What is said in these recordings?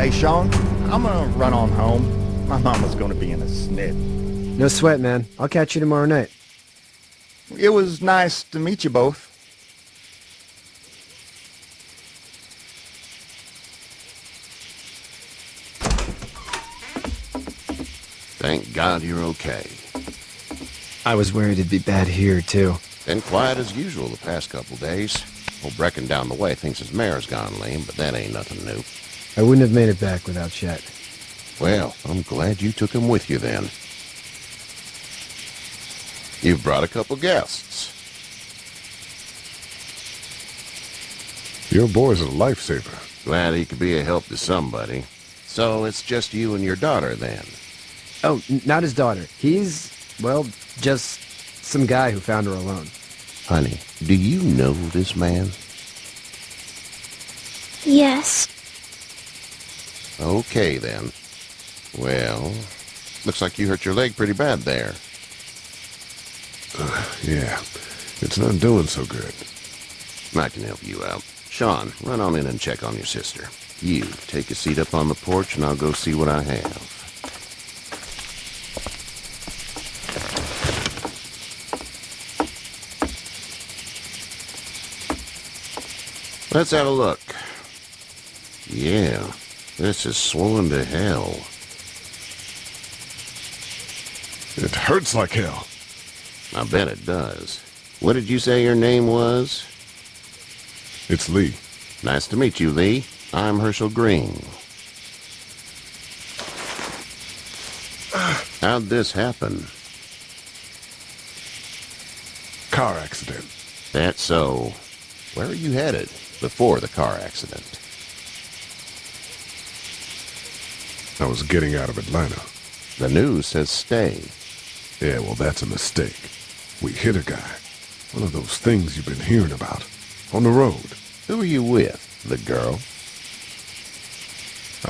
Hey, Sean, I'm gonna run on home. My mama's gonna be in a snit. No sweat, man. I'll catch you tomorrow night. It was nice to meet you both. Thank God you're okay. I was worried it'd be bad here, too. Been quiet as usual the past couple days. Old Brecken down the way thinks his mare's gone lame, but that ain't nothing new. I wouldn't have made it back without Chet. Well, I'm glad you took him with you then. You've brought a couple guests. Your boy's a lifesaver. Glad he could be a help to somebody. So it's just you and your daughter then? Oh, not his daughter. He's, well, just some guy who found her alone. Honey, do you know this man? Yes. Okay, then. Well, looks like you hurt your leg pretty bad there. Yeah, it's not doing so good. I can help you out. Sean, run on in and check on your sister. You, take a seat up on the porch and I'll go see what I have. Let's have a look. Yeah, this is swollen to hell. It hurts like hell. I bet it does. What did you say your name was? It's Lee. Nice to meet you, Lee. I'm Hershel Green. How'd this happen? Car accident. That's so. Where are you headed before the car accident? I was getting out of Atlanta. The news says stay. Yeah, well, that's a mistake. We hit a guy. One of those things you've been hearing about. On the road. Who are you with? The girl?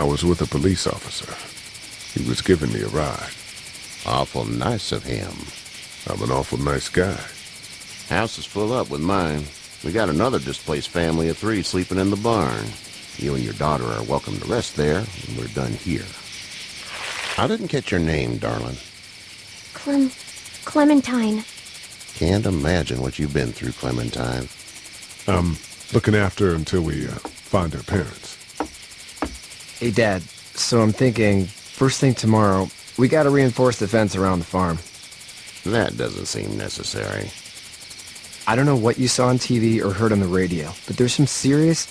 I was with a police officer. He was giving me a ride. Awful nice of him. I'm an awful nice guy. House is full up with mine. We got another displaced family of 3 sleeping in the barn. You and your daughter are welcome to rest there, and we're done here. I didn't catch your name, darling. Clementine. Can't imagine what you've been through, Clementine. I'm looking after her until we find her parents. Hey, Dad, so I'm thinking, first thing tomorrow, we gotta reinforce the fence around the farm. That doesn't seem necessary. I don't know what you saw on TV or heard on the radio, but there's some serious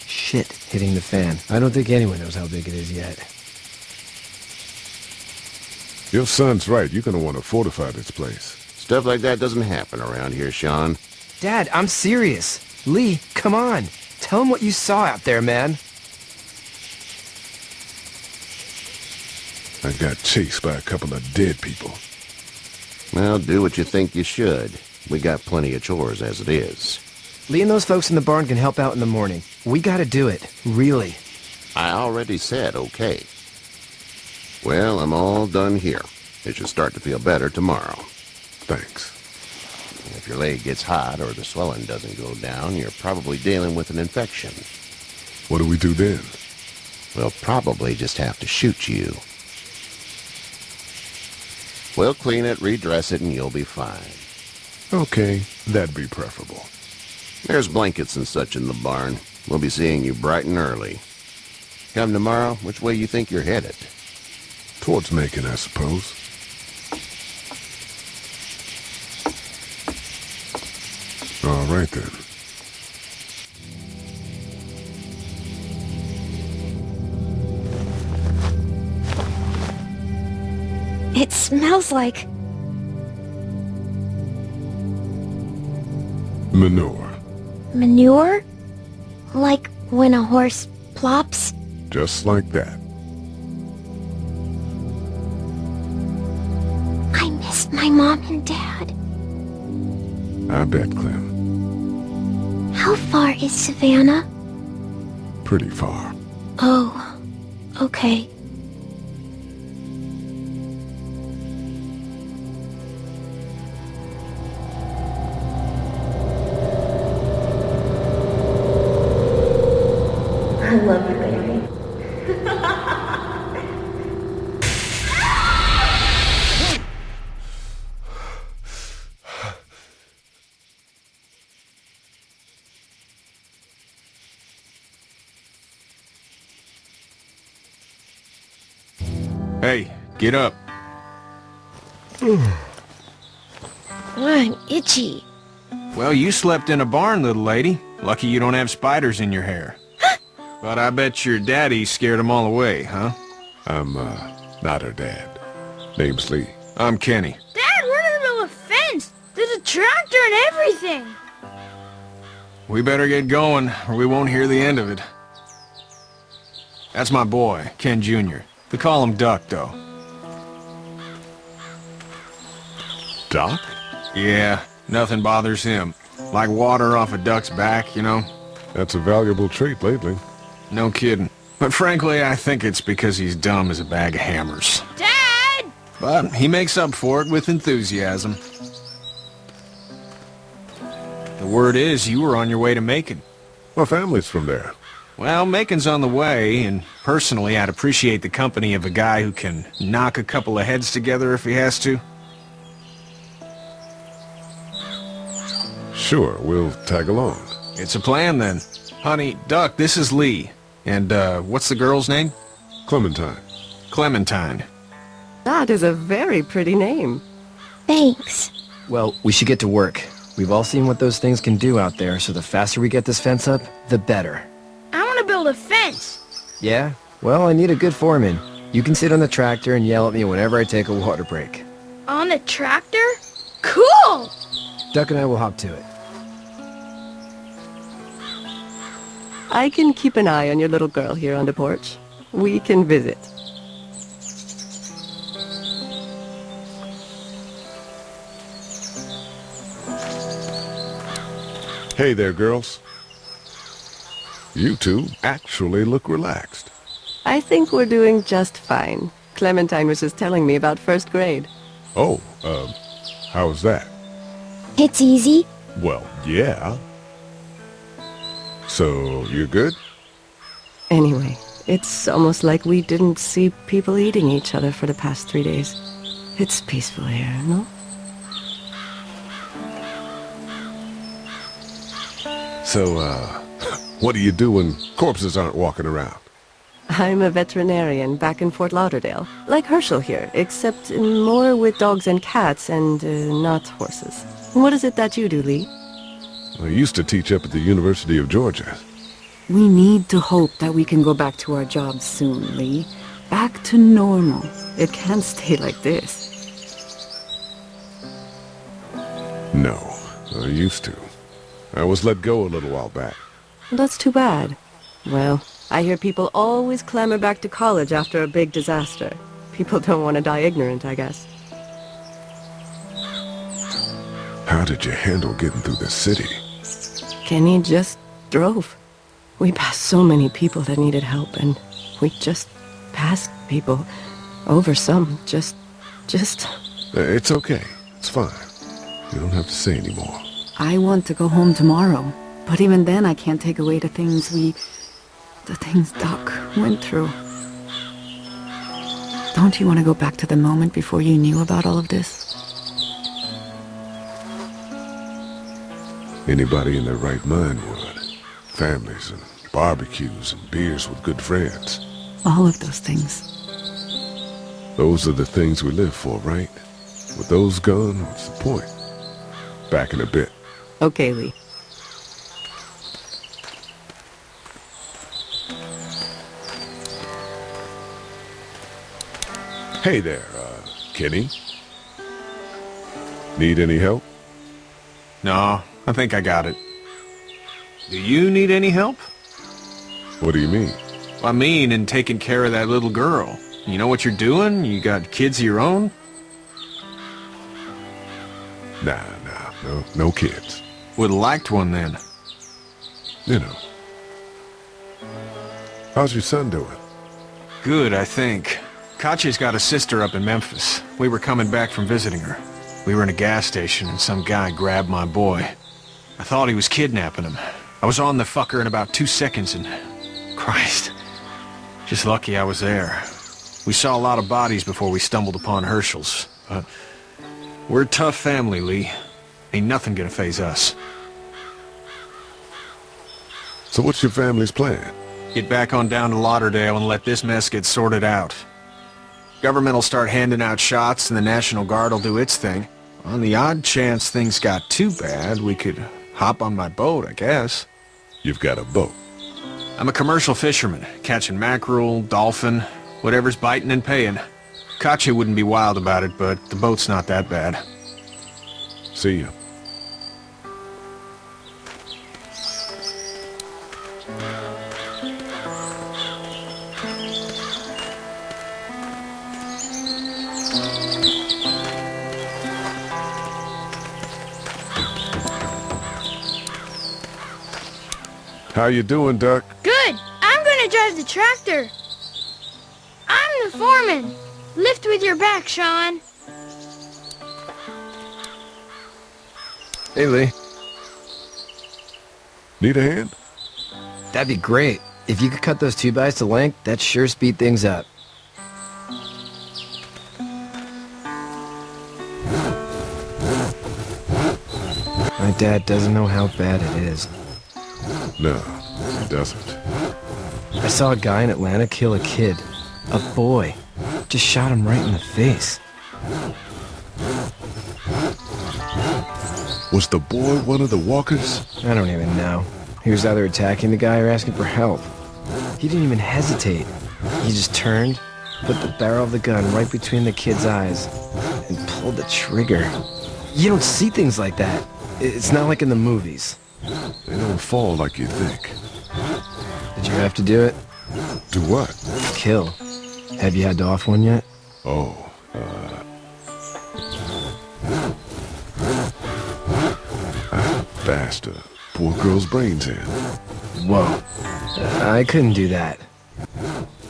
shit hitting the fan. I don't think anyone knows how big it is yet. Your son's right. You're gonna want to fortify this place. Stuff like that doesn't happen around here, Sean. Dad, I'm serious. Lee, come on. Tell him what you saw out there, man. I got chased by a couple of dead people. Well, do what you think you should. We got plenty of chores as it is. Lee and those folks in the barn can help out in the morning. We gotta do it. Really. I already said okay. Well, I'm all done here. It should start to feel better tomorrow. Thanks. If your leg gets hot or the swelling doesn't go down, you're probably dealing with an infection. What do we do then? We'll probably just have to shoot you. We'll clean it, redress it, and you'll be fine. Okay, that'd be preferable. There's blankets and such in the barn. We'll be seeing you bright and early. Come tomorrow, which way you think you're headed? Towards Macon, I suppose. All right, then. It smells like... Manure. manure? Like when a horse plops? Just like that. I miss my mom and dad. I bet, Clem. How far is Savannah? Pretty far. Oh, okay. I love you, baby. Hey, get up. I'm itchy. Well, you slept in a barn, little lady. Lucky you don't have spiders in your hair. But I bet your daddy scared them all away, huh? I'm, not her dad. Name's Lee. I'm Kenny. Dad, we're in the middle of a fence. There's a tractor and everything. We better get going, or we won't hear the end of it. That's my boy, Ken Jr. They call him Duck, though. Doc? Yeah, nothing bothers him. Like water off a duck's back, you know? That's a valuable trait lately. No kidding. But frankly, I think it's because he's dumb as a bag of hammers. Dad! But he makes up for it with enthusiasm. The word is you were on your way to Macon. My family's from there. Well, Macon's on the way, and personally, I'd appreciate the company of a guy who can knock a couple of heads together if he has to. Sure, we'll tag along. It's a plan, then. Honey, Duck, this is Lee. And, what's the girl's name? Clementine. Clementine. That is a very pretty name. Thanks. Well, we should get to work. We've all seen what those things can do out there, so the faster we get this fence up, the better. I want to build a fence. Yeah? Well, I need a good foreman. You can sit on the tractor and yell at me whenever I take a water break. On the tractor? Cool! Duck and I will hop to it. I can keep an eye on your little girl here on the porch. We can visit. Hey there, girls. You two actually look relaxed. I think we're doing just fine. Clementine was just telling me about first grade. Oh, how's that? It's easy. Well, yeah. So, you're good? Anyway, it's almost like we didn't see people eating each other for the past 3 days. It's peaceful here, no? So, what do you do when corpses aren't walking around? I'm a veterinarian back in Fort Lauderdale. Like Hershel here, except more with dogs and cats and not horses. What is it that you do, Lee? I used to teach up at the University of Georgia. We need to hope that we can go back to our jobs soon, Lee. Back to normal. It can't stay like this. No, I used to. I was let go a little while back. That's too bad. Well, I hear people always clamor back to college after a big disaster. People don't want to die ignorant, I guess. How did you handle getting through the city? Kenny just drove. We passed so many people that needed help, and we just passed people. Over some, just... It's okay. It's fine. You don't have to say anymore. I want to go home tomorrow. But even then, I can't take away the things Doc went through. Don't you want to go back to the moment before you knew about all of this? Anybody in their right mind would. Families and barbecues and beers with good friends. All of those things. Those are the things we live for, right? With those gone, what's the point? Back in a bit. Okay, Lee. Hey there, Kenny. Need any help? No, I think I got it. Do you need any help? What do you mean? I mean, in taking care of that little girl. You know what you're doing? You got kids of your own? Nah, no kids. Would've liked one then. You know. How's your son doing? Good, I think. Katya's got a sister up in Memphis. We were coming back from visiting her. We were in a gas station and some guy grabbed my boy. I thought he was kidnapping him. I was on the fucker in about 2 seconds and... Christ. Just lucky I was there. We saw a lot of bodies before we stumbled upon Hershel's, but we're a tough family, Lee. Ain't nothing gonna faze us. So what's your family's plan? Get back on down to Lauderdale and let this mess get sorted out. Government will start handing out shots and the National Guard will do its thing. On the odd chance things got too bad, we could hop on my boat, I guess. You've got a boat. I'm a commercial fisherman, catching mackerel, dolphin, whatever's biting and paying. Kachi wouldn't be wild about it, but the boat's not that bad. See ya. How you doing, Duck? Good. I'm gonna drive the tractor. I'm the foreman. Lift with your back, Sean. Hey, Lee. Need a hand? That'd be great. If you could cut those 2x to length, that'd sure speed things up. My dad doesn't know how bad it is. No, he doesn't. I saw a guy in Atlanta kill a kid. A boy. Just shot him right in the face. Was the boy one of the walkers? I don't even know. He was either attacking the guy or asking for help. He didn't even hesitate. He just turned, put the barrel of the gun right between the kid's eyes, and pulled the trigger. You don't see things like that. It's not like in the movies. They don't fall like you think. Did you have to do it? Do what? Kill. Have you had to off one yet? Oh, I bashed a poor girl's brains in. Whoa. I couldn't do that.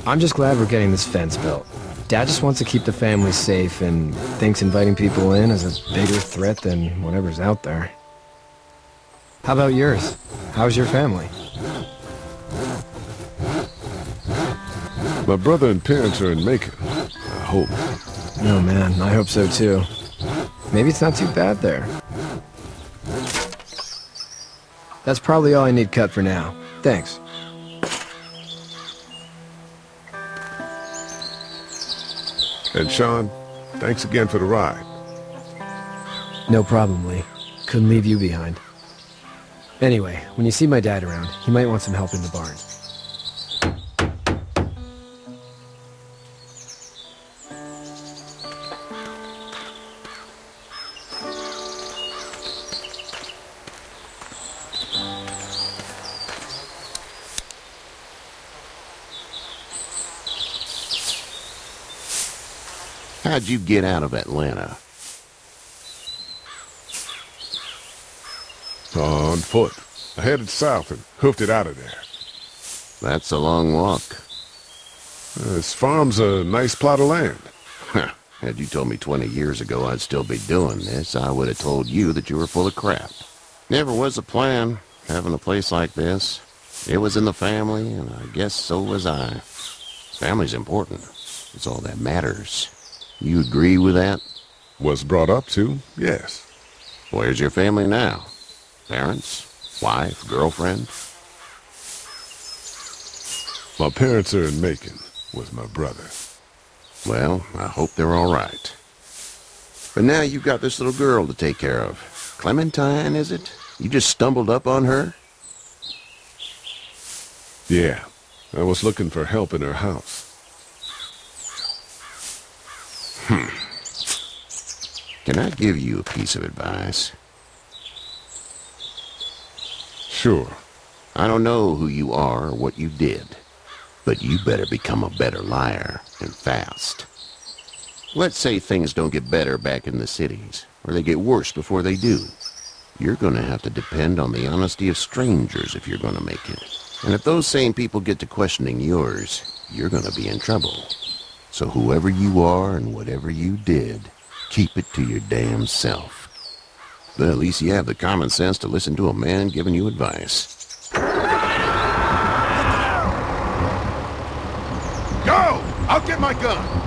I'm just glad we're getting this fence built. Dad just wants to keep the family safe and thinks inviting people in is a bigger threat than whatever's out there. How about yours? How's your family? My brother and parents are in Macon. I hope. Oh man, I hope so too. Maybe it's not too bad there. That's probably all I need cut for now. Thanks. And Sean, thanks again for the ride. No problem, Lee. Couldn't leave you behind. Anyway, when you see my dad around, he might want some help in the barn. How'd you get out of Atlanta? On foot. I headed south and hoofed it out of there. That's a long walk. This farm's a nice plot of land. Had you told me 20 years ago I'd still be doing this, I would have told you that you were full of crap. Never was a plan, having a place like this. It was in the family, and I guess so was I. Family's important. It's all that matters. You agree with that? Was brought up to, yes. Where's your family now? Parents? Wife? Girlfriend? My parents are in Macon with my brother. Well, I hope they're all right. But now you've got this little girl to take care of. Clementine, is it? You just stumbled up on her? Yeah, I was looking for help in her house. Can I give you a piece of advice? Sure. I don't know who you are or what you did, but you better become a better liar, and fast. Let's say things don't get better back in the cities, or they get worse before they do. You're gonna have to depend on the honesty of strangers if you're gonna make it. And if those same people get to questioning yours, you're gonna be in trouble. So whoever you are and whatever you did, keep it to your damn self. But at least you have the common sense to listen to a man giving you advice. I'll get my gun.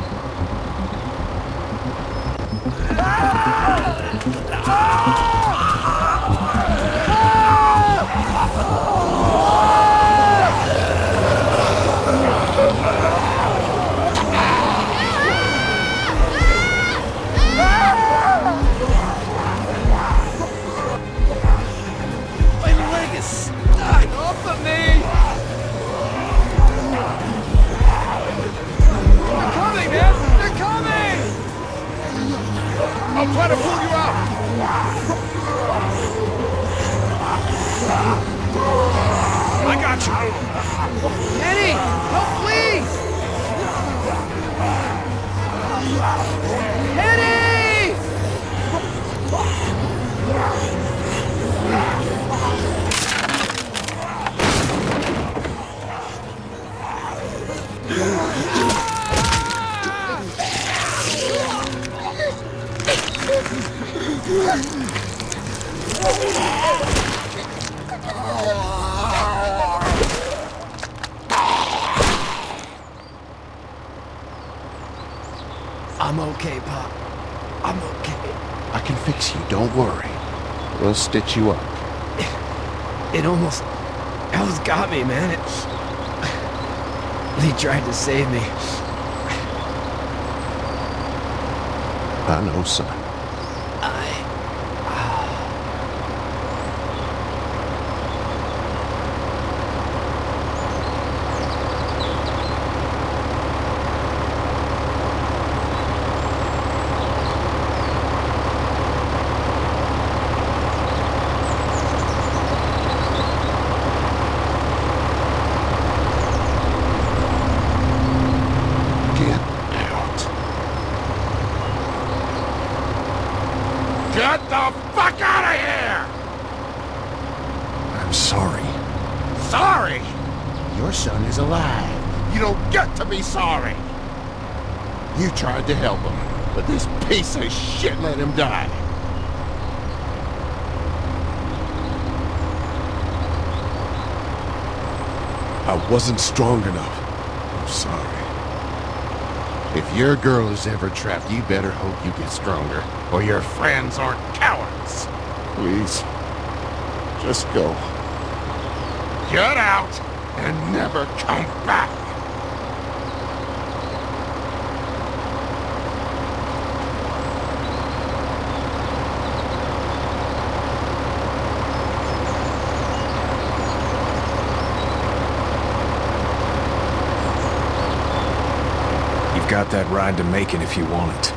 I'll try to pull you out! I got you! Eddie! Help, please! Eddie! I'm okay, Pop. I'm okay. I can fix you, don't worry. We'll stitch you up. It almost got me, man. Lee tried to save me. I know, son. Get the fuck out of here! I'm sorry. Sorry? Your son is alive. You don't get to be sorry! You tried to help him, but this piece of shit let him die. I wasn't strong enough. I'm sorry. If your girl is ever trapped, you better hope you get stronger, or your friends aren't cowards. Please. Just go. Get out and never come back. You've got that ride to Macon if you want it.